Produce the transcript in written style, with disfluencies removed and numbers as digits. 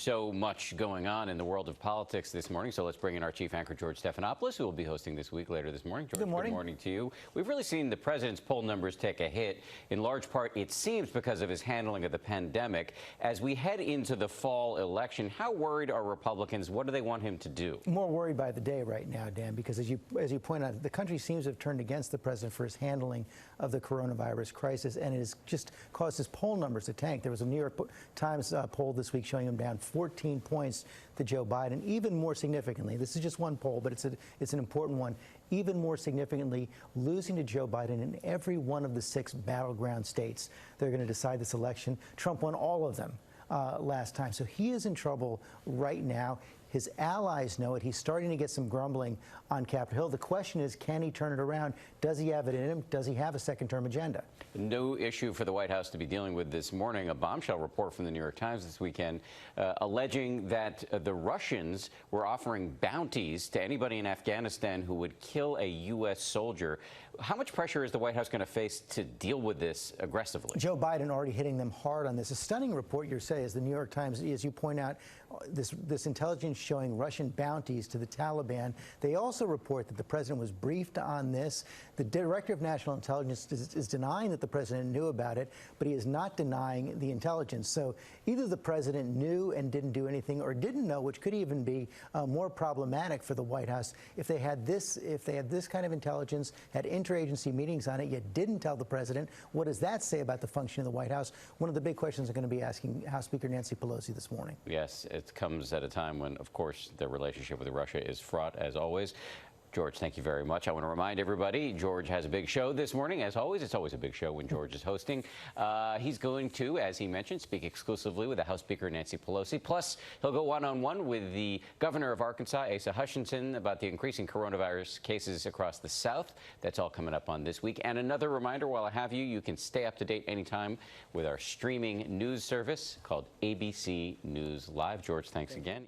so much going on in the world of politics this morning, so let's bring in our chief anchor, George Stephanopoulos, who will be hosting this week later this morning. George, good morning. Good morning to you. We've really seen the president's poll numbers take a hit, in large part, it seems, because of his handling of the pandemic. As we head into the fall election, how worried are Republicans? What do they want him to do? More worried by the day right now, Dan, because as you point out, the country seems to have turned against the president for his handling of the coronavirus crisis, and it has just caused his poll numbers to tank. There was a New York Times poll this week showing him down 14 points to Joe Biden. Even more significantly, this is just one poll, but it's an important one. Even more significantly, losing to Joe Biden in every one of the 6 battleground states that are going to decide this election. Trump won all of them last time, so he is in trouble right now. His allies know it. He's starting to get some grumbling on Capitol Hill. The question is, can he turn it around? Does he have it in him? Does he have a second-term agenda? No issue for the White House to be dealing with this morning. A bombshell report from the New York Times this weekend alleging that the Russians were offering bounties to anybody in Afghanistan who would kill a U.S. soldier. How much pressure is the White House going to face to deal with this aggressively? Joe Biden already hitting them hard on this. A stunning report, you say, as the New York Times, as you point out, this intelligence showing Russian bounties to the Taliban. They also report that the president was briefed on this. The director of national intelligence is denying that the president knew about it, but he is not denying the intelligence. So either the president knew and didn't do anything, or didn't know, which could even be more problematic for the White House if they had this kind of intelligence, had interagency meetings on it, yet didn't tell the president. What does that say about the function of the White House? One of the big questions they're going to be asking House Speaker Nancy Pelosi this morning. Yes, it comes at a time when, of course, their relationship with Russia is fraught, as always. George, thank you very much. I want to remind everybody, George has a big show this morning. As always, it's always a big show when George is hosting. He's going to, as he mentioned, speak exclusively with the House Speaker Nancy Pelosi. Plus, he'll go one-on-one with the governor of Arkansas, Asa Hutchinson, about the increasing coronavirus cases across the South. That's all coming up on this week. And another reminder, while I have you, you can stay up to date anytime with our streaming news service called ABC News Live. George, thanks again.